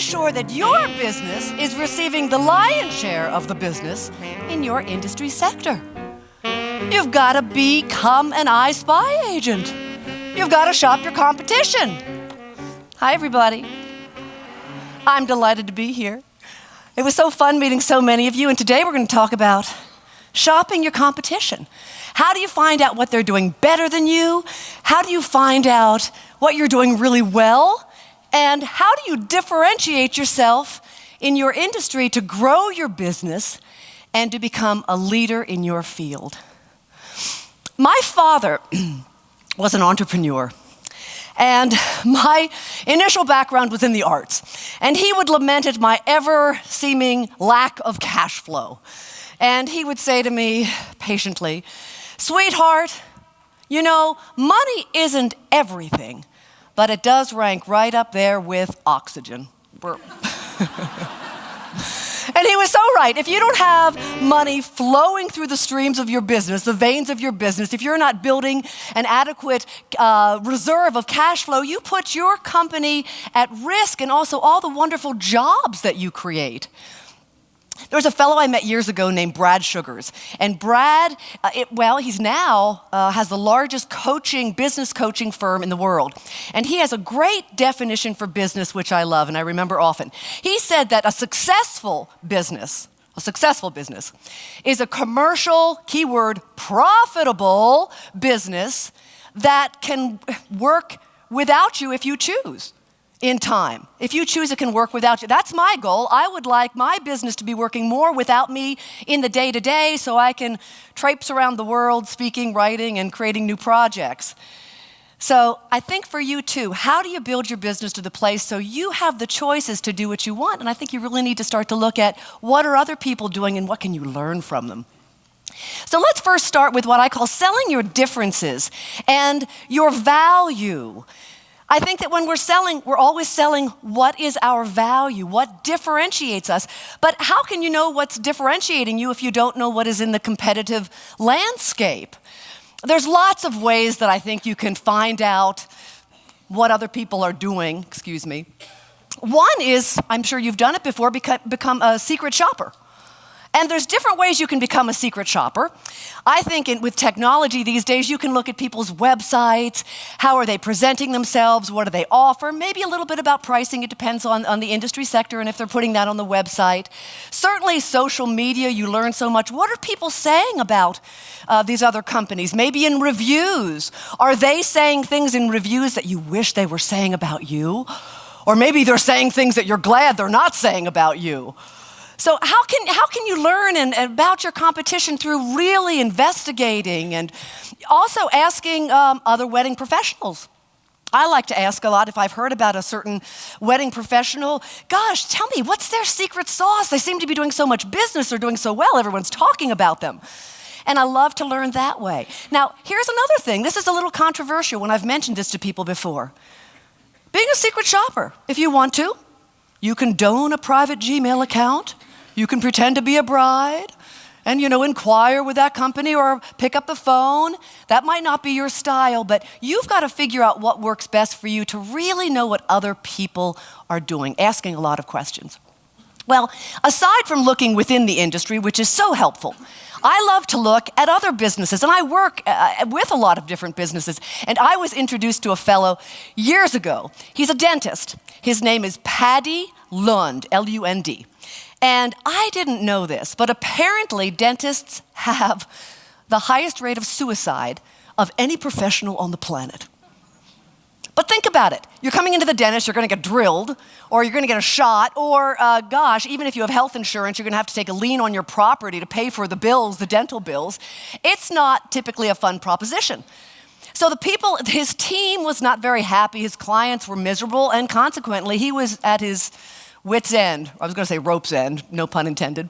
sure that your business is receiving the lion's share of the business in your industry sector. You've got to become an I Spy agent. You've got to shop your competition. Hi, everybody. I'm delighted to be here. It was so fun meeting so many of you, and today we're going to talk about shopping your competition. How do you find out what they're doing better than you? How do you find out what you're doing really well? And how do you differentiate yourself in your industry to grow your business and to become a leader in your field? My father was an entrepreneur, and my initial background was in the arts, and he would lament at my ever-seeming lack of cash flow. And he would say to me patiently, "Sweetheart, you know, money isn't everything, but it does rank right up there with oxygen." And he was so right. If you don't have money flowing through the streams of your business, the veins of your business, if you're not building an adequate reserve of cash flow, you put your company at risk and also all the wonderful jobs that you create. There was a fellow I met years ago named Brad Sugars. And Brad, he's now has the largest business coaching firm in the world. And he has a great definition for business, which I love and I remember often. He said that a successful business is a commercial, keyword, profitable business that can work without you if you choose. In time. If you choose, it can work without you. That's my goal. I would like my business to be working more without me in the day-to-day so I can traipse around the world speaking, writing, and creating new projects. So I think for you too, how do you build your business to the place so you have the choices to do what you want? And I think you really need to start to look at what are other people doing and what can you learn from them. So let's first start with what I call selling your differences and your value. I think that when we're selling, we're always selling what is our value, what differentiates us. But how can you know what's differentiating you if you don't know what is in the competitive landscape? There's lots of ways that I think you can find out what other people are doing, One is, I'm sure you've done it before, become a secret shopper. And there's different ways you can become a secret shopper. I think with technology these days, you can look at people's websites. How are they presenting themselves? What do they offer? Maybe a little bit about pricing. It depends on the industry sector and if they're putting that on the website. Certainly social media, you learn so much. What are people saying about these other companies? Maybe in reviews. Are they saying things in reviews that you wish they were saying about you? Or maybe they're saying things that you're glad they're not saying about you. So how can you learn about your competition through really investigating and also asking other wedding professionals? I like to ask a lot if I've heard about a certain wedding professional, gosh, tell me, what's their secret sauce? They seem to be doing so much business, they're doing so well, everyone's talking about them. And I love to learn that way. Now, here's another thing. This is a little controversial when I've mentioned this to people before. Being a secret shopper, if you want to, you can don a private Gmail account. You can pretend to be a bride and, inquire with that company or pick up the phone. That might not be your style, but you've got to figure out what works best for you to really know what other people are doing, asking a lot of questions. Well, aside from looking within the industry, which is so helpful, I love to look at other businesses, and I work with a lot of different businesses. And I was introduced to a fellow years ago. He's a dentist. His name is Paddy Lund, L-U-N-D. And I didn't know this, but apparently dentists have the highest rate of suicide of any professional on the planet. But think about it. You're coming into the dentist, you're going to get drilled, or you're going to get a shot, or even if you have health insurance, you're going to have to take a lien on your property to pay for the bills, the dental bills. It's not typically a fun proposition. So his team was not very happy, his clients were miserable, and consequently, he was at his wit's end. I was going to say rope's end, no pun intended.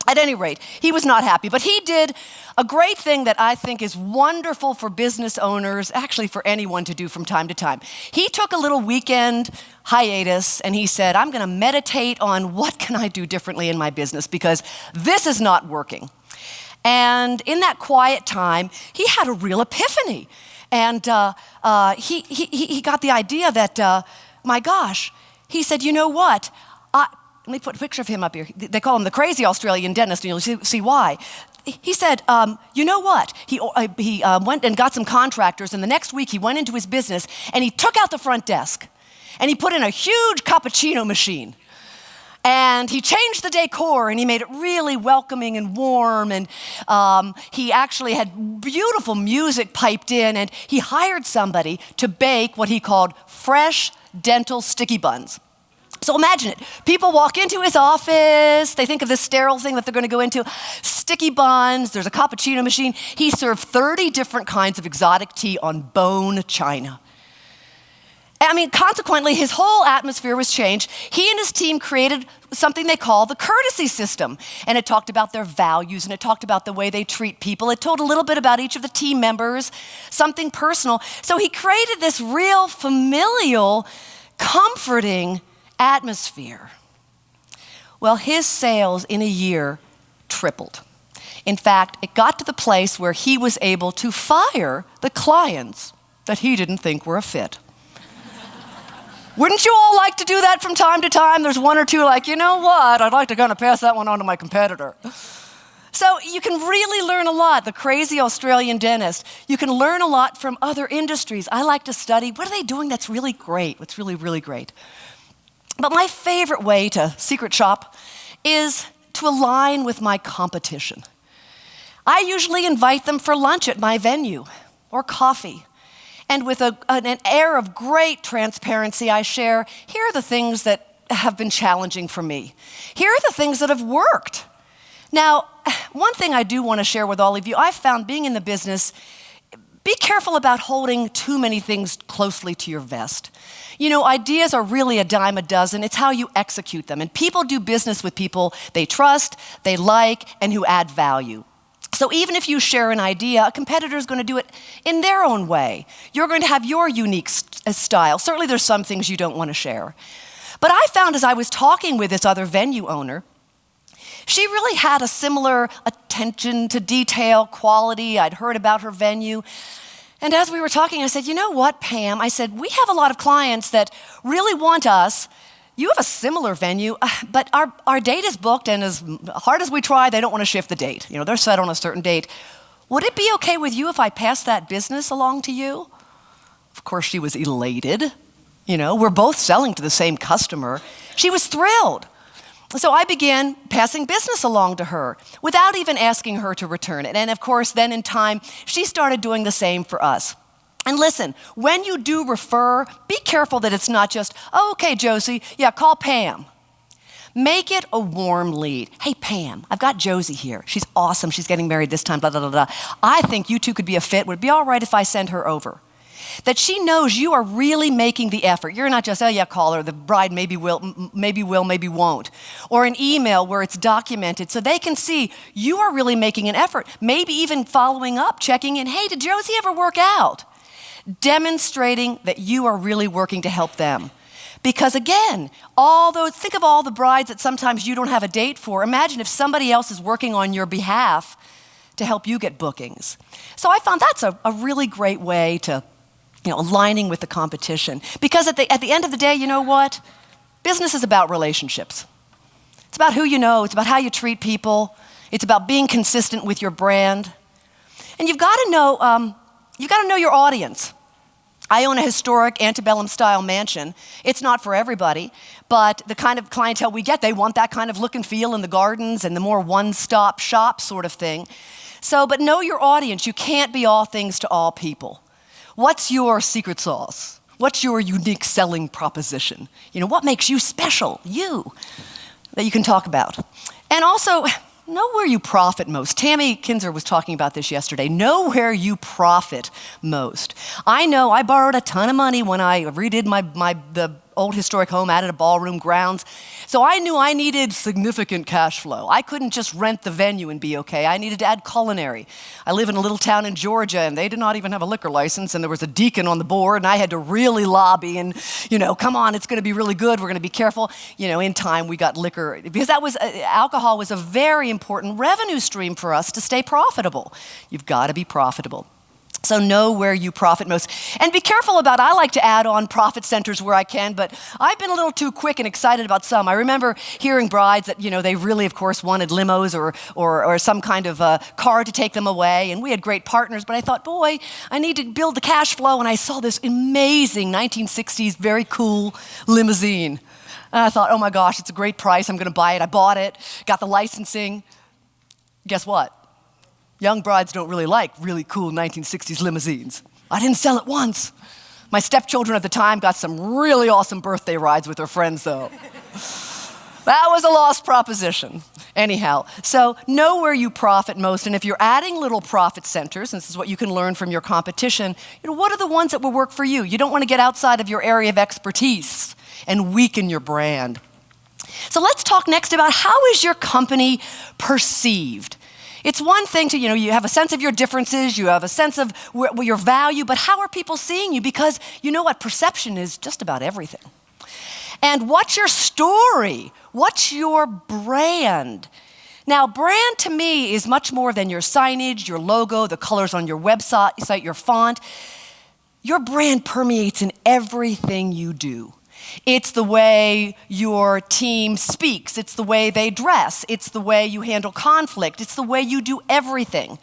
At any rate, he was not happy, but he did a great thing that I think is wonderful for business owners, actually for anyone to do from time to time. He took a little weekend hiatus and he said, I'm going to meditate on what can I do differently in my business because this is not working. And in that quiet time, he had a real epiphany. And he got the idea that, my gosh, he said, you know what? Let me put a picture of him up here. They call him the crazy Australian dentist, and you'll see why. He said, you know what? He went and got some contractors, and the next week he went into his business, and he took out the front desk, and he put in a huge cappuccino machine. And he changed the decor, and he made it really welcoming and warm, and he actually had beautiful music piped in, and he hired somebody to bake what he called fresh dental sticky buns. So imagine it. People walk into his office, they think of this sterile thing that they're going to go into, sticky buns, there's a cappuccino machine. He served 30 different kinds of exotic tea on bone china. I mean, consequently, his whole atmosphere was changed. He and his team created something they call the courtesy system. And it talked about their values, and it talked about the way they treat people. It told a little bit about each of the team members, something personal. So he created this real familial, comforting atmosphere. Well, his sales in a year tripled. In fact, it got to the place where he was able to fire the clients that he didn't think were a fit. Wouldn't you all like to do that from time to time? There's one or two like, you know what, I'd like to kind of pass that one on to my competitor. So you can really learn a lot. The crazy Australian dentist. You can learn a lot from other industries. I like to study, what are they doing that's really great? What's really, really great? But my favorite way to secret shop is to align with my competition. I usually invite them for lunch at my venue or coffee. And with an air of great transparency, I share, here are the things that have been challenging for me. Here are the things that have worked. Now, one thing I do want to share with all of you, I've found being in the business, be careful about holding too many things closely to your vest. You know, ideas are really a dime a dozen. It's how you execute them. And people do business with people they trust, they like, and who add value. So even if you share an idea, a competitor is going to do it in their own way. You're going to have your unique style. Certainly there's some things you don't want to share. But I found as I was talking with this other venue owner, she really had a similar attention to detail, quality. I'd heard about her venue. And as we were talking, I said, you know what, Pam? I said, we have a lot of clients that really want us. You have a similar venue, but our date is booked, and as hard as we try, they don't want to shift the date. You know, they're set on a certain date. Would it be okay with you if I pass that business along to you? Of course, she was elated. You know, we're both selling to the same customer. She was thrilled. So I began passing business along to her without even asking her to return it. And of course, then in time, she started doing the same for us. And listen, when you do refer, be careful that it's not just, oh, okay, Josie, yeah, call Pam. Make it a warm lead. Hey, Pam, I've got Josie here. She's awesome. She's getting married this time, blah, blah, blah, blah. I think you two could be a fit. Would it be all right if I send her over? That she knows you are really making the effort. You're not just, oh yeah, call her. The bride maybe will, maybe won't. Or an email where it's documented so they can see you are really making an effort. Maybe even following up, checking in, hey, did Josie ever work out? Demonstrating that you are really working to help them. Because again, think of all the brides that sometimes you don't have a date for. Imagine if somebody else is working on your behalf to help you get bookings. So I found that's a really great way to, aligning with the competition. Because at the end of the day, you know what? Business is about relationships. It's about who you know. It's about how you treat people. It's about being consistent with your brand. And you've got to know your audience. I own a historic antebellum style mansion. It's not for everybody, but the kind of clientele we get, they want that kind of look and feel in the gardens and the more one-stop shop sort of thing. But know your audience. You can't be all things to all people. What's your secret sauce? What's your unique selling proposition? What makes you special, you, that you can talk about? And also, know where you profit most. Tammy Kinzer was talking about this yesterday. Know where you profit most. I know I borrowed a ton of money when I redid the old historic home, added a ballroom, grounds. So I knew I needed significant cash flow. I couldn't just rent the venue and be okay. I needed to add culinary. I live in a little town in Georgia, and they did not even have a liquor license, and there was a deacon on the board, and I had to really lobby and, come on, it's going to be really good. We're going to be careful. In time, we got liquor, because alcohol was a very important revenue stream for us to stay profitable. You've got to be profitable. So know where you profit most. And be careful about, I like to add on profit centers where I can, but I've been a little too quick and excited about some. I remember hearing brides that, they really, of course, wanted limos or some kind of car to take them away. And we had great partners, but I thought, boy, I need to build the cash flow. And I saw this amazing 1960s, very cool limousine. And I thought, oh my gosh, it's a great price. I'm going to buy it. I bought it, got the licensing. Guess what? Young brides don't really like really cool 1960s limousines. I didn't sell it once. My stepchildren at the time got some really awesome birthday rides with their friends, though. That was a lost proposition. Anyhow, so know where you profit most, and if you're adding little profit centers, and this is what you can learn from your competition, what are the ones that will work for you? You don't want to get outside of your area of expertise and weaken your brand. So let's talk next about how is your company perceived? It's one thing to, you have a sense of your differences, you have a sense of your value, but how are people seeing you? Because you know what, perception is just about everything. And what's your story? What's your brand? Now, brand to me is much more than your signage, your logo, the colors on your website, your font. Your brand permeates in everything you do. It's the way your team speaks. It's the way they dress. It's the way you handle conflict. It's the way you do everything.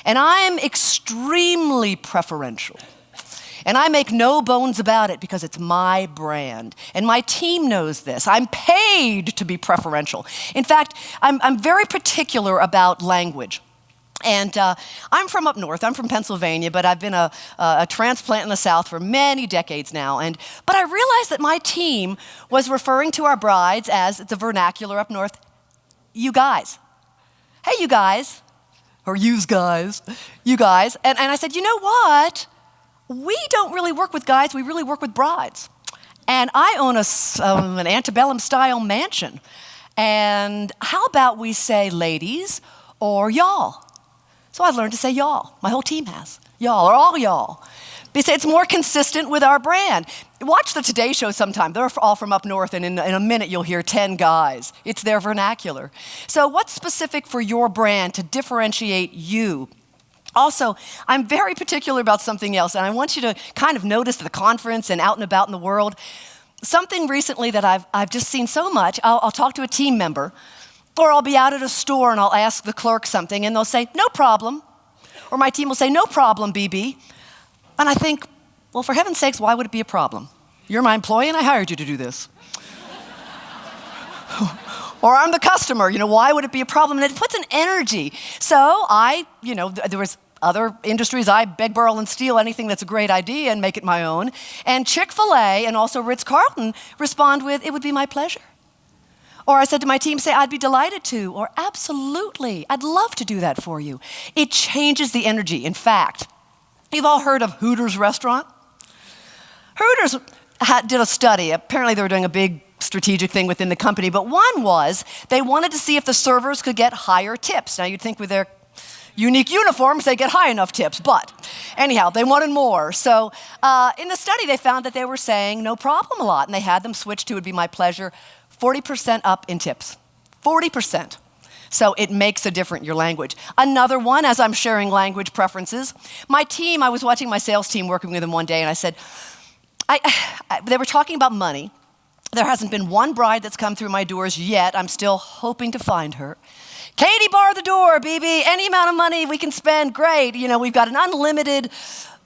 And I'm extremely preferential. And I make no bones about it because it's my brand. And my team knows this. I'm paid to be preferential. In fact, I'm very particular about language. And I'm from up north. I'm from Pennsylvania, but I've been a transplant in the South for many decades now. But I realized that my team was referring to our brides as, it's a vernacular up north, you guys. Hey, you guys. Or yous guys. You guys. And I said, you know what? We don't really work with guys. We really work with brides. And I own an antebellum style mansion. And how about we say ladies or y'all? So I learned to say y'all. My whole team has. Y'all or all y'all. Because it's more consistent with our brand. Watch the Today Show sometime. They're all from up north, and in a minute you'll hear 10 guys. It's their vernacular. So what's specific for your brand to differentiate you? Also, I'm very particular about something else, and I want you to kind of notice at the conference and out and about in the world. Something recently that I've just seen so much, I'll talk to a team member, or I'll be out at a store and I'll ask the clerk something and they'll say, no problem. Or my team will say, no problem, BB. And I think, well, for heaven's sakes, why would it be a problem? You're my employee and I hired you to do this. Or I'm the customer, why would it be a problem? And it puts an energy. So there was other industries, I beg, borrow, and steal anything that's a great idea and make it my own. And Chick-fil-A and also Ritz-Carlton respond with, it would be my pleasure. Or I said to my team, say, I'd be delighted to, or absolutely, I'd love to do that for you. It changes the energy. In fact, you've all heard of Hooters restaurant? Hooters did a study. Apparently they were doing a big strategic thing within the company, but one was they wanted to see if the servers could get higher tips. Now you'd think with their unique uniforms, they get high enough tips, but anyhow, they wanted more. So in the study, they found that they were saying no problem a lot, and they had them switch to, it would be my pleasure, 40% up in tips, 40%. So it makes a difference, your language. Another one, as I'm sharing language preferences, my team, I was watching my sales team working with them one day, and I said, they were talking about money. There hasn't been one bride that's come through my doors yet. I'm still hoping to find her. Katie, bar the door, BB. Any amount of money we can spend, great. We've got an unlimited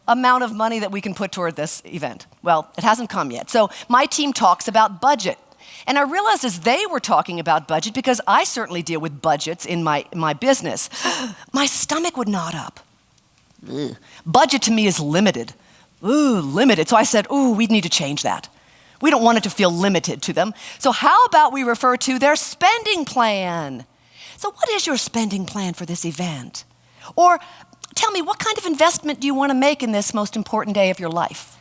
amount of money that we can put toward this event. Well, it hasn't come yet. So my team talks about budget. And I realized as they were talking about budget, because I certainly deal with budgets in my business, my stomach would knot up. Ugh. Budget to me is limited. Ooh, limited. So I said, ooh, we need to change that. We don't want it to feel limited to them. So how about we refer to their spending plan? So what is your spending plan for this event? Or tell me, what kind of investment do you want to make in this most important day of your life?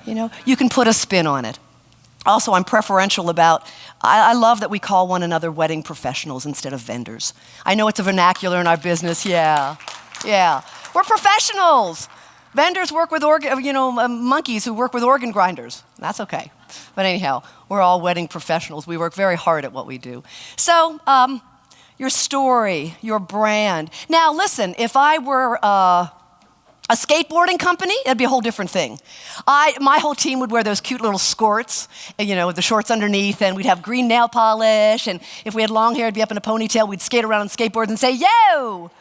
You can put a spin on it. Also, I'm preferential about, I love that we call one another wedding professionals instead of vendors. I know it's a vernacular in our business, yeah. We're professionals. Vendors work with monkeys who work with organ grinders. That's okay. But anyhow, we're all wedding professionals. We work very hard at what we do. So, your story, your brand. Now listen, if I were A skateboarding company, that'd be a whole different thing. My whole team would wear those cute little skirts, with the shorts underneath, and we'd have green nail polish, and if we had long hair, it'd be up in a ponytail. We'd skate around on skateboards and say, yo!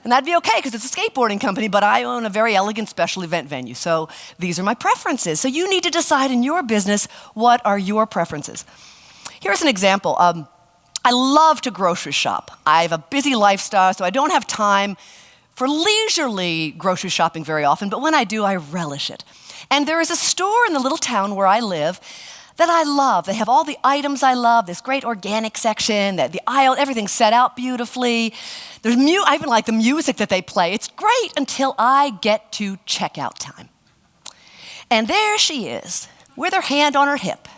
And that'd be okay, because it's a skateboarding company, but I own a very elegant special event venue, so these are my preferences. So you need to decide in your business, what are your preferences? Here's an example. I love to grocery shop. I have a busy lifestyle, so I don't have time for leisurely grocery shopping very often, but when I do, I relish it. And there is a store in the little town where I live that I love. They have all the items I love, this great organic section, the aisle, everything's set out beautifully. I even like the music that they play. It's great until I get to checkout time. And there she is, with her hand on her hip,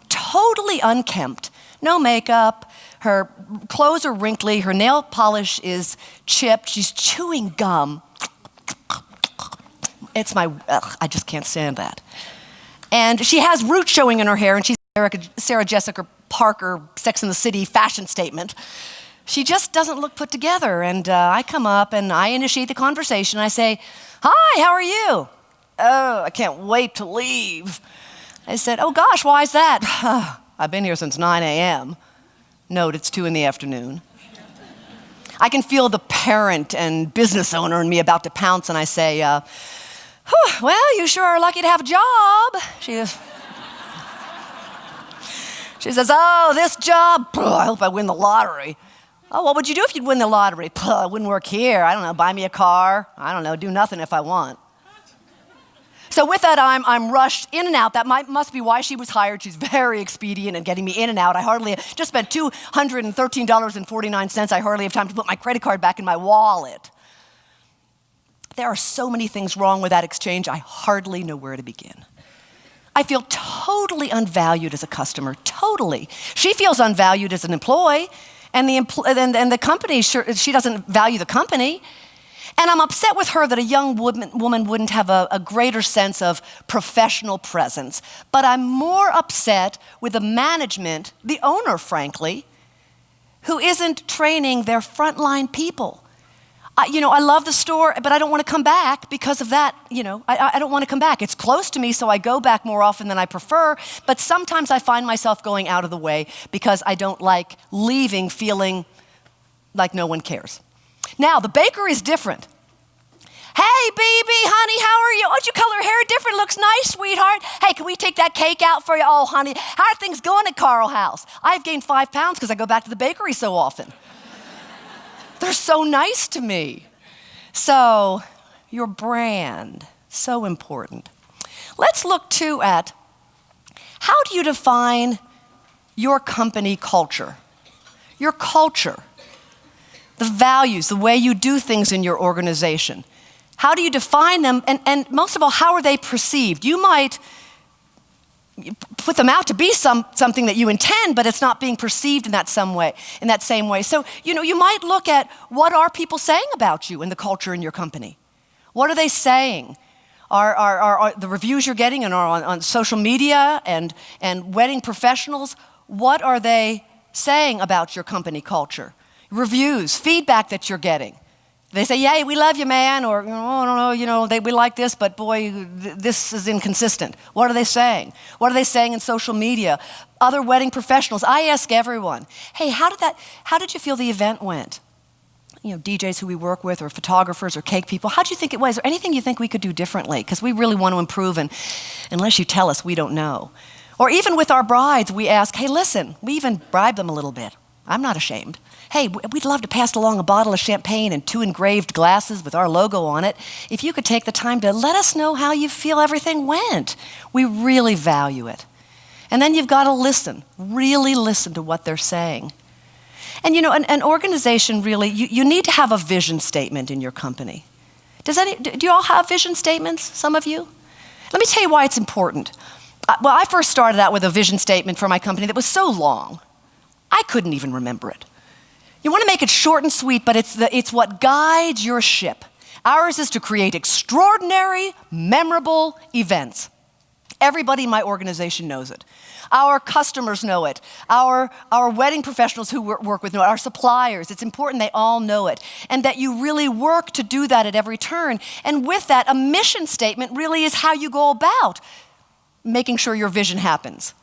totally unkempt, no makeup, her clothes are wrinkly, her nail polish is chipped, she's chewing gum. I just can't stand that. And she has roots showing in her hair, and she's Sarah Jessica Parker, Sex and the City fashion statement. She just doesn't look put together, and I come up and I initiate the conversation. I say, hi, how are you? Oh, I can't wait to leave. I said, oh gosh, why is that? I've been here since 9 a.m. Note, it's 2 in the afternoon. I can feel the parent and business owner in me about to pounce, and I say, well, you sure are lucky to have a job. She says, oh, this job, I hope I win the lottery. Oh, what would you do if you'd win the lottery? I wouldn't work here. I don't know, buy me a car. I don't know, do nothing if I want. So with that, I'm rushed in and out. That must be why she was hired. She's very expedient in getting me in and out. I hardly just spent $213.49. I hardly have time to put my credit card back in my wallet. There are so many things wrong with that exchange, I hardly know where to begin. I feel totally unvalued as a customer, totally. She feels unvalued as an employee, and the company, she doesn't value the company. And I'm upset with her that a young woman wouldn't have a greater sense of professional presence. But I'm more upset with the management, the owner, frankly, who isn't training their frontline people. I love the store, but I don't want to come back because of that. I don't want to come back. It's close to me, so I go back more often than I prefer. But sometimes I find myself going out of the way because I don't like leaving feeling like no one cares. Now, the bakery is different. Hey, baby, honey, how are you? Oh, you color hair different. Looks nice, sweetheart. Hey, can we take that cake out for you? Oh, honey, how are things going at Carl House? I've gained 5 pounds because I go back to the bakery so often. They're so nice to me. So, your brand, so important. Let's look too at how do you define your company culture? Your culture. The values, the way you do things in your organization. How do you define them? And most of all, how are they perceived? You might put them out to be something that you intend, but it's not being perceived in that same way. So, you might look at what are people saying about you and the culture in your company? What are they saying? Are the reviews you're getting and are on social media and wedding professionals, what are they saying about your company culture? Reviews, feedback that you're getting. They say, yay, we love you, man, or, oh, no, we like this, but boy, this is inconsistent. What are they saying? What are they saying in social media? Other wedding professionals, I ask everyone, hey, how did you feel the event went? DJs who we work with, or photographers, or cake people, how do you think it was? Is there anything you think we could do differently? Because we really want to improve, and unless you tell us, we don't know. Or even with our brides, we ask, hey, listen, we even bribe them a little bit. I'm not ashamed. Hey, we'd love to pass along a bottle of champagne and 2 engraved glasses with our logo on it. If you could take the time to let us know how you feel everything went. We really value it. And then you've got to listen, really listen to what they're saying. And an organization really, you need to have a vision statement in your company. Do you all have vision statements, some of you? Let me tell you why it's important. Well, I first started out with a vision statement for my company that was so long, I couldn't even remember it. You want to make it short and sweet, but it's what guides your ship. Ours is to create extraordinary, memorable events. Everybody in my organization knows it. Our customers know it. Our wedding professionals who work with know it. Our suppliers. It's important they all know it. And that you really work to do that at every turn. And with that, a mission statement really is how you go about making sure your vision happens.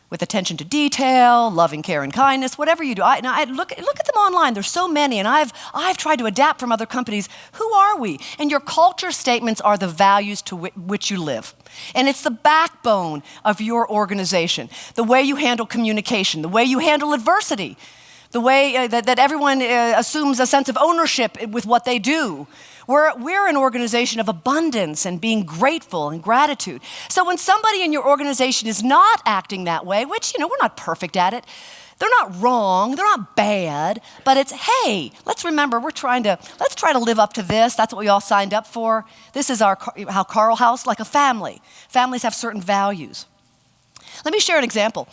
With attention to detail, loving care and kindness, whatever you do. I look at them online. There's so many, and I've tried to adapt from other companies. Who are we? And your culture statements are the values to which you live. And it's the backbone of your organization. The way you handle communication, the way you handle adversity, the way that everyone assumes a sense of ownership with what they do. We're an organization of abundance and being grateful and gratitude. So when somebody in your organization is not acting that way, which, we're not perfect at it, they're not wrong, they're not bad, but it's, hey, let's remember, let's try to live up to this. That's what we all signed up for. This is how Carl House, like a family. Families have certain values. Let me share an example.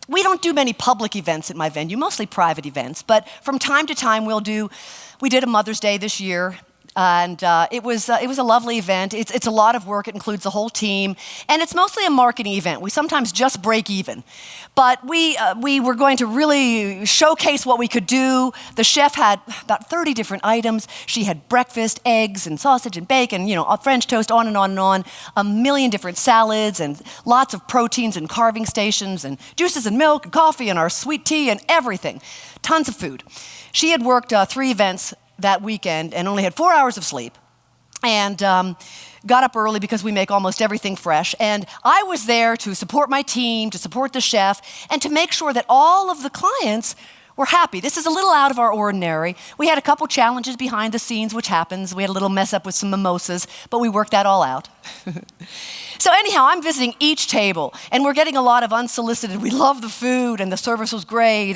We don't do many public events at my venue, mostly private events, but from time to time we did a Mother's Day this year, and it was a lovely event. It's a lot of work. It includes the whole team, and it's mostly a marketing event. We sometimes just break even, but we were going to really showcase what we could do. The chef had about 30 different items. She had breakfast, eggs and sausage and bacon, French toast, on and on and on, a million different salads and lots of proteins and carving stations and juices and milk and coffee and our sweet tea and everything, tons of food. She had worked 3 events that weekend and only had 4 hours of sleep and got up early because we make almost everything fresh. And I was there to support my team, to support the chef, and to make sure that all of the clients were happy. This is a little out of our ordinary. We had a couple challenges behind the scenes, which happens. We had a little mess up with some mimosas, but we worked that all out. So anyhow, I'm visiting each table, and we're getting a lot of unsolicited, we love the food, and the service was great,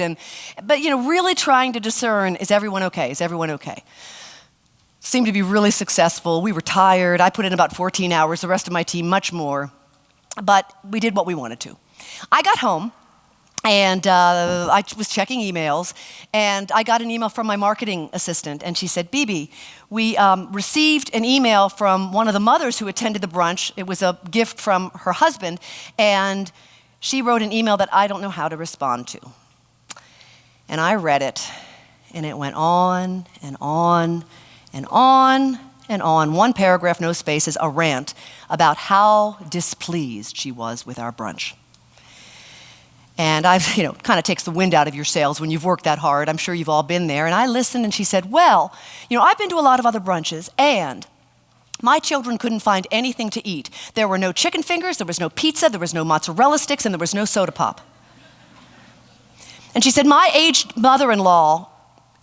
but really trying to discern, is everyone okay? Is everyone okay? Seemed to be really successful. We were tired. I put in about 14 hours, the rest of my team much more, but we did what we wanted to. I got home, and I was checking emails, and I got an email from my marketing assistant, and she said, "Bibi, we received an email from one of the mothers who attended the brunch. It was a gift from her husband, and she wrote an email that I don't know how to respond to." And I read it, and it went on and on and on and on. One paragraph, no spaces, a rant about how displeased she was with our brunch. And kind of takes the wind out of your sails when you've worked that hard. I'm sure you've all been there. And I listened, and she said, "Well, I've been to a lot of other brunches, and my children couldn't find anything to eat. There were no chicken fingers, there was no pizza, there was no mozzarella sticks, and there was no soda pop." And she said, "My aged mother-in-law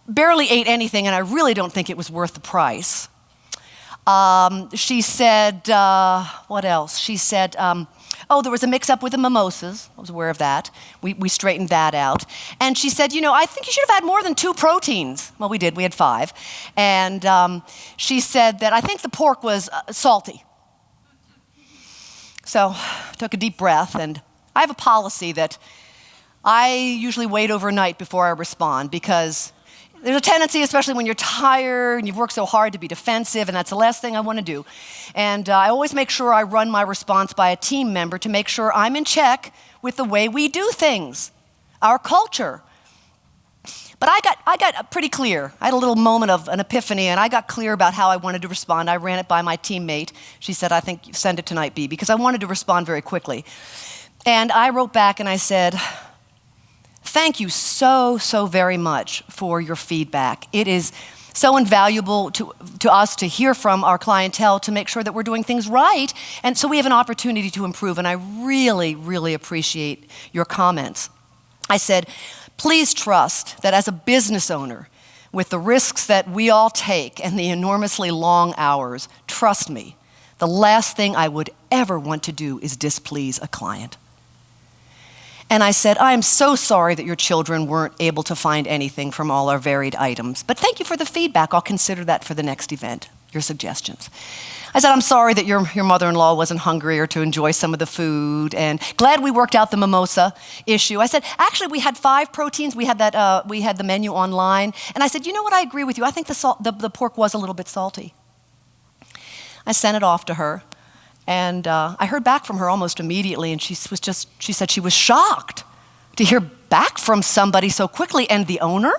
barely ate anything, and I really don't think it was worth the price." She said, what else? She said, there was a mix-up with the mimosas. I was aware of that. We straightened that out. And she said, "I think you should have had more than 2 proteins." Well, we did. We had 5. And she said that I think the pork was salty. So I took a deep breath, and I have a policy that I usually wait overnight before I respond, because there's a tendency, especially when you're tired and you've worked so hard, to be defensive, and that's the last thing I want to do. And I always make sure I run my response by a team member to make sure I'm in check with the way we do things, our culture. But I got pretty clear. I had a little moment of an epiphany, and I got clear about how I wanted to respond. I ran it by my teammate. She said, "I think send it tonight, B," because I wanted to respond very quickly. And I wrote back and I said, "Thank you so, so very much for your feedback. It is so invaluable to us to hear from our clientele to make sure that we're doing things right, and so we have an opportunity to improve, and I really, really appreciate your comments." I said, "Please trust that as a business owner, with the risks that we all take and the enormously long hours, trust me, the last thing I would ever want to do is displease a client." And I said, "I am so sorry that your children weren't able to find anything from all our varied items, but thank you for the feedback. I'll consider that for the next event, your suggestions." I said, "I'm sorry that your mother-in-law wasn't hungry or to enjoy some of the food, and glad we worked out the mimosa issue." I said, "Actually, we had 5 proteins. We had the menu online." And I said, "You know what? I agree with you. I think the pork was a little bit salty." I sent it off to her. And I heard back from her almost immediately, and she said she was shocked to hear back from somebody so quickly, and the owner?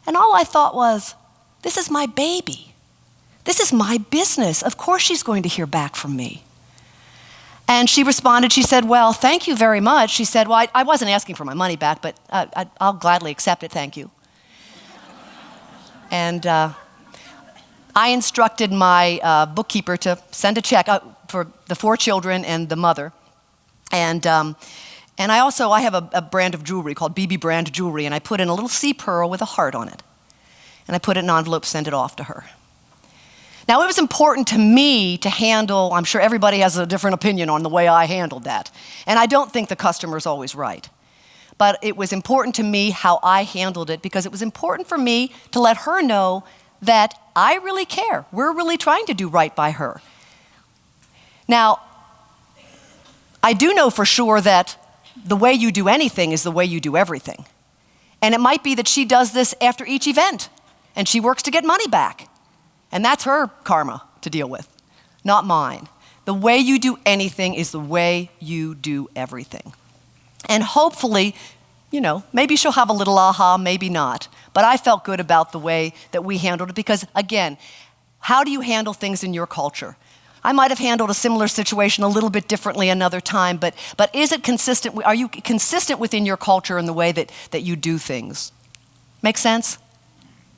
And all I thought was, this is my baby. This is my business. Of course she's going to hear back from me. And she responded, she said, well, thank you very much. She said, well, I wasn't asking for my money back, but I'll gladly accept it, thank you. And I instructed my bookkeeper to send a check for the 4 children and the mother. And I have a brand of jewelry called BB Brand Jewelry, and I put in a little sea pearl with a heart on it. And I put it in an envelope, sent it off to her. Now, it was important to me to handle, I'm sure everybody has a different opinion on the way I handled that. And I don't think the customer's always right. But it was important to me how I handled it, because it was important for me to let her know that I really care. We're really trying to do right by her. Now, I do know for sure that the way you do anything is the way you do everything. And it might be that she does this after each event, and she works to get money back. And that's her karma to deal with, not mine. The way you do anything is the way you do everything. And hopefully, maybe she'll have a little aha, maybe not. But I felt good about the way that we handled it, because again, how do you handle things in your culture? I might have handled a similar situation a little bit differently another time, but is it consistent? Are you consistent within your culture in the way that you do things? Make sense?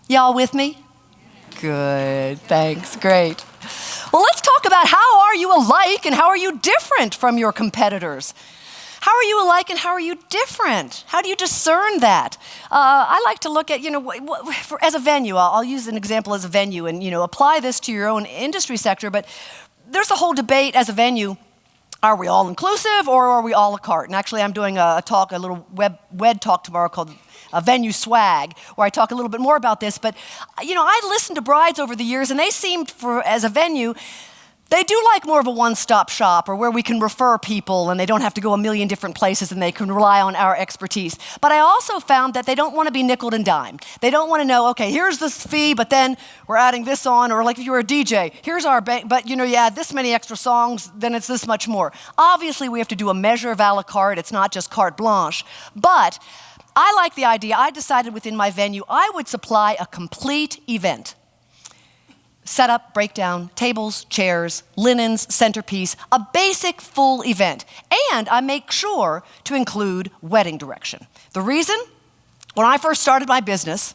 Y'all with me? Good, thanks, great. Well, let's talk about how are you alike and how are you different from your competitors? How are you alike and how are you different? How do you discern that? I like to look at, as a venue, I'll use an example as a venue and, apply this to your own industry sector, but there's a whole debate as a venue. Are we all inclusive or are we all a la carte? And actually, I'm doing a little Webb talk tomorrow called a venue swag, where I talk a little bit more about this. But, I listened to brides over the years, and they seemed, as a venue, they do like more of a one-stop shop, or where we can refer people and they don't have to go a million different places and they can rely on our expertise. But I also found that they don't want to be nickeled and dimed. They don't want to know, okay, here's this fee, but then we're adding this on, or like if you were a DJ, here's our bank, but you add this many extra songs, then it's this much more. Obviously, we have to do a measure of a la carte. It's not just carte blanche. But I like the idea. I decided within my venue I would supply a complete event. Setup, breakdown, tables, chairs, linens, centerpiece, a basic full event. And I make sure to include wedding direction. The reason? When I first started my business,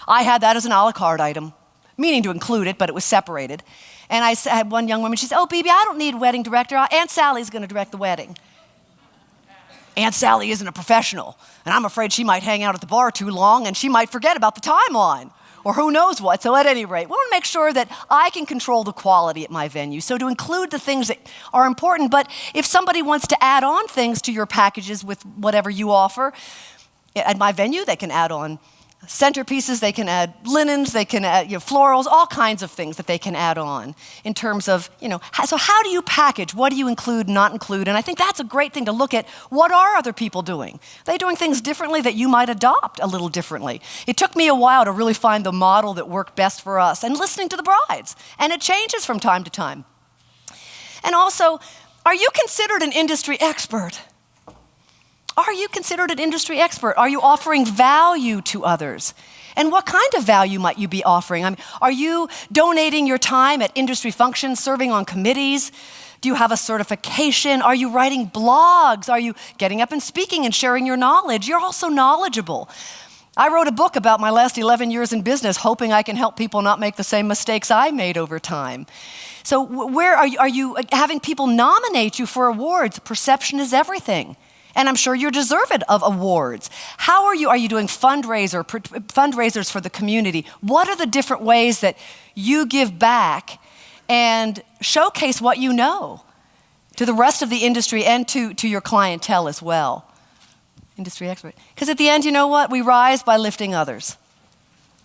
I had that as an a la carte item, meaning to include it, but it was separated. And I had one young woman, she said, oh, BB, I don't need a wedding director. Aunt Sally's going to direct the wedding. Aunt Sally isn't a professional, and I'm afraid she might hang out at the bar too long and she might forget about the timeline, or who knows what. So at any rate, we want to make sure that I can control the quality at my venue. So to include the things that are important, but if somebody wants to add on things to your packages with whatever you offer, at my venue, they can add on centerpieces, they can add linens, they can add florals, all kinds of things that they can add on in terms of, so how do you package? What do you include, not include? And I think that's a great thing to look at. What are other people doing? Are they doing things differently that you might adopt a little differently? It took me a while to really find the model that worked best for us, and listening to the brides. And it changes from time to time. And also, are you considered an industry expert? Are you considered an industry expert? Are you offering value to others? And what kind of value might you be offering? Are you donating your time at industry functions, serving on committees? Do you have a certification? Are you writing blogs? Are you getting up and speaking and sharing your knowledge? You're also knowledgeable. I wrote a book about my last 11 years in business, hoping I can help people not make the same mistakes I made over time. So where are you having people nominate you for awards? Perception is everything. And I'm sure you're deserving of awards. How are you? Are you doing fundraisers for the community? What are the different ways that you give back and showcase what you know to the rest of the industry and to your clientele as well? Industry expert. Because at the end, you know what? We rise by lifting others.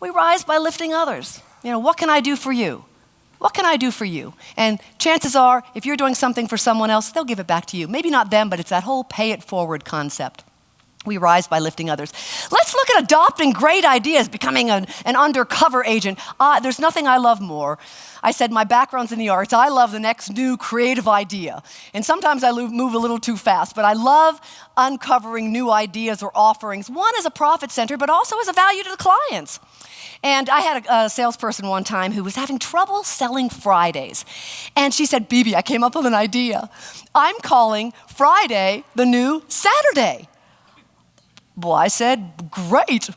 We rise by lifting others. What can I do for you? What can I do for you? And chances are, if you're doing something for someone else, they'll give it back to you. Maybe not them, but it's that whole pay it forward concept. We rise by lifting others. Let's look at adopting great ideas, becoming an undercover agent. There's nothing I love more. I said my background's in the arts. I love the next new creative idea. And sometimes I move a little too fast, but I love uncovering new ideas or offerings. One as a profit center, but also as a value to the clients. And I had a salesperson one time who was having trouble selling Fridays. And she said, "BB, I came up with an idea. I'm calling Friday the new Saturday." Well, I said, "Great.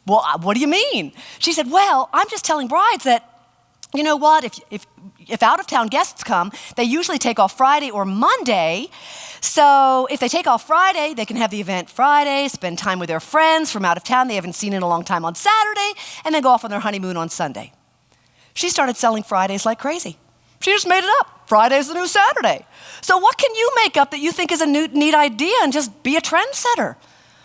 Well, what do you mean?" She said, "Well, I'm just telling brides that, you know what, if out-of-town guests come, they usually take off Friday or Monday. So if they take off Friday, they can have the event Friday, spend time with their friends from out of town they haven't seen in a long time on Saturday, and then go off on their honeymoon on Sunday." She started selling Fridays like crazy. She just made it up. Friday's the new Saturday. So what can you make up that you think is a neat idea and just be a trendsetter?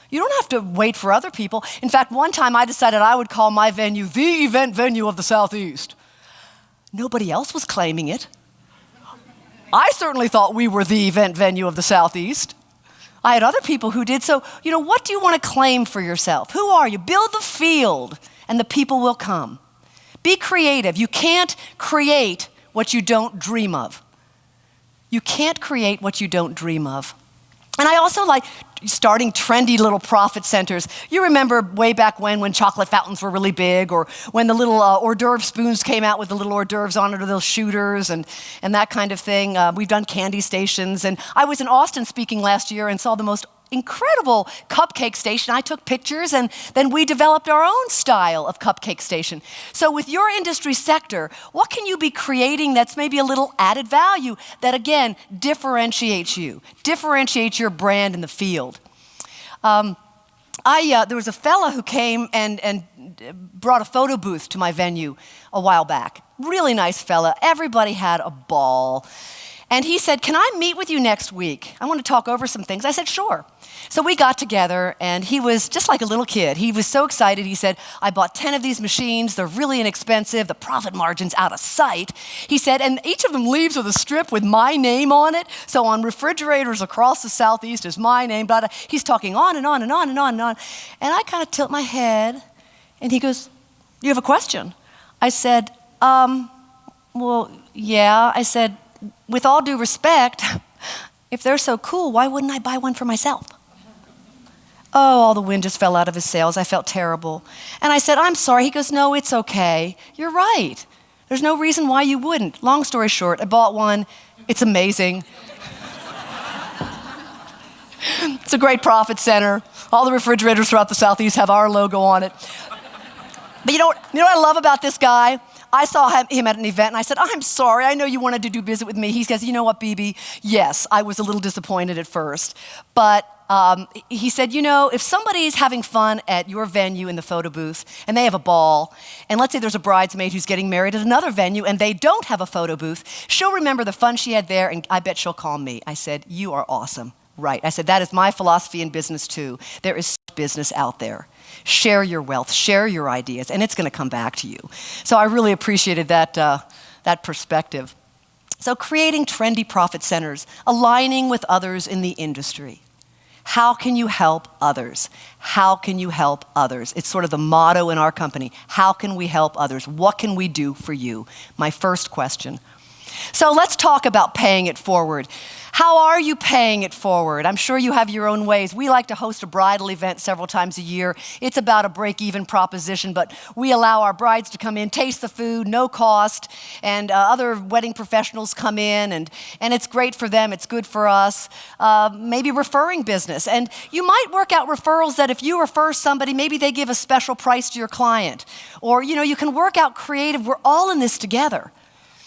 You don't have to wait for other people. In fact, one time I decided I would call my venue the event venue of the Southeast. Nobody else was claiming it. I certainly thought we were the event venue of the Southeast. I had other people who did. So, what do you want to claim for yourself? Who are you? Build the field and the people will come. Be creative. You can't create what you don't dream of. You can't create what you don't dream of. And I also like starting trendy little profit centers. You remember way back when chocolate fountains were really big, or when the little hors d'oeuvre spoons came out with the little hors d'oeuvres on it, or those shooters and that kind of thing. We've done candy stations. And I was in Austin speaking last year and saw the most incredible cupcake station. I took pictures, and then we developed our own style of cupcake station. So with your industry sector, what can you be creating that's maybe a little added value that, again, differentiates you, differentiates your brand in the field? There was a fella who came and brought a photo booth to my venue a while back. Really nice fella. Everybody had a ball. And he said, "Can I meet with you next week? I want to talk over some things." I said, "Sure." So we got together, and he was just like a little kid. He was so excited. He said, "I bought 10 of these machines. They're really inexpensive. The profit margin's out of sight." He said, "And each of them leaves with a strip with my name on it. So on refrigerators across the Southeast is my name." Blah, blah. He's talking on and on and on and on and on. And I kind of tilt my head, and he goes, "You have a question?" I said, "Well, yeah." I said, "With all due respect, if they're so cool, why wouldn't I buy one for myself?" Oh, all the wind just fell out of his sails. I felt terrible. And I said, "I'm sorry." He goes, "No, it's okay. You're right. There's no reason why you wouldn't." Long story short, I bought one. It's amazing. It's a great profit center. All the refrigerators throughout the Southeast have our logo on it. But you know what I love about this guy? I saw him at an event, and I said, "I'm sorry, I know you wanted to do business with me." He says, "You know what, BB? Yes, I was a little disappointed at first. But he said, if somebody's having fun at your venue in the photo booth, and they have a ball, and let's say there's a bridesmaid who's getting married at another venue, and they don't have a photo booth, she'll remember the fun she had there, and I bet she'll call me." I said, "You are awesome." Right. I said, "That is my philosophy in business, too. There is business out there. Share your wealth, share your ideas, and it's going to come back to you." So I really appreciated that perspective. So creating trendy profit centers, aligning with others in the industry. How can you help others? How can you help others? It's sort of the motto in our company. How can we help others? What can we do for you? My first question. So let's talk about paying it forward. How are you paying it forward? I'm sure you have your own ways. We like to host a bridal event several times a year. It's about a break-even proposition, but we allow our brides to come in, taste the food, no cost, and other wedding professionals come in, and it's great for them. It's good for us. Maybe referring business. And you might work out referrals that if you refer somebody, maybe they give a special price to your client. Or, you can work out creative. We're all in this together.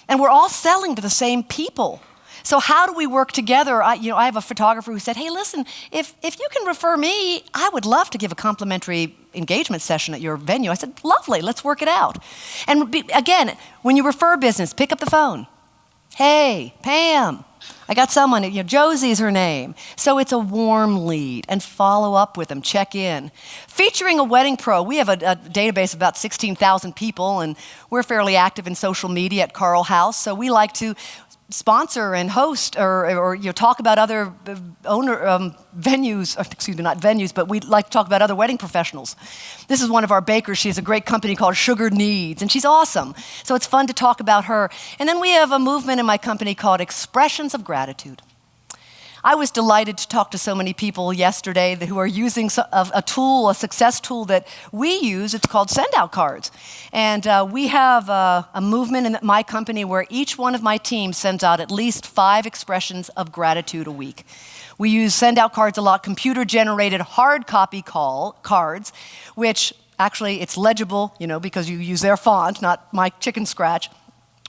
And we're all selling to the same people. So how do we work together? I have a photographer who said, "Hey, listen, if you can refer me, I would love to give a complimentary engagement session at your venue." I said, "Lovely, let's work it out." And again, when you refer business, pick up the phone. "Hey, Pam, I got someone, Josie's her name." So it's a warm lead, and follow up with them, check in. Featuring a wedding pro. We have a database of about 16,000 people, and we're fairly active in social media at Carl House. So we like to sponsor and host or talk about other venues, excuse me, not venues, but we like to talk about other wedding professionals. This is one of our bakers. She has a great company called Sugar Needs, and she's awesome. So it's fun to talk about her. And then we have a movement in my company called Expressions of Gratitude. I was delighted to talk to so many people yesterday who are using a tool, a success tool that we use. It's called send-out cards. And we have a movement in my company where each one of my teams sends out at least 5 expressions of gratitude a week. We use send-out cards a lot, computer-generated hard copy cards, which actually it's legible, because you use their font, not my chicken scratch.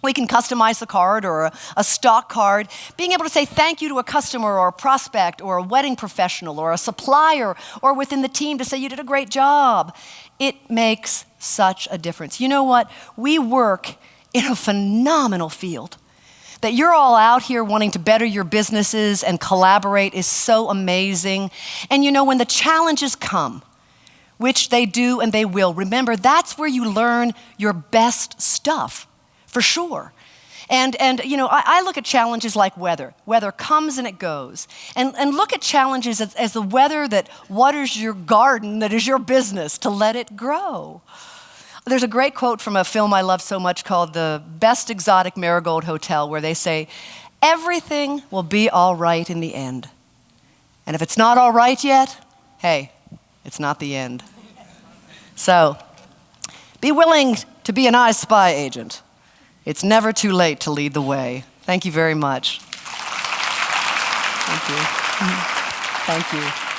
We can customize the card or a stock card. Being able to say thank you to a customer or a prospect or a wedding professional or a supplier or within the team to say you did a great job. It makes such a difference. You know what? We work in a phenomenal field. That you're all out here wanting to better your businesses and collaborate is so amazing. And when the challenges come, which they do and they will, remember that's where you learn your best stuff. For sure. And I look at challenges like weather. Weather comes and it goes. And look at challenges as the weather that waters your garden, that is your business, to let it grow. There's a great quote from a film I love so much called The Best Exotic Marigold Hotel, where they say, everything will be all right in the end. And if it's not all right yet, hey, it's not the end. So, be willing to be an I Spy agent. It's never too late to lead the way. Thank you very much. Thank you. Thank you.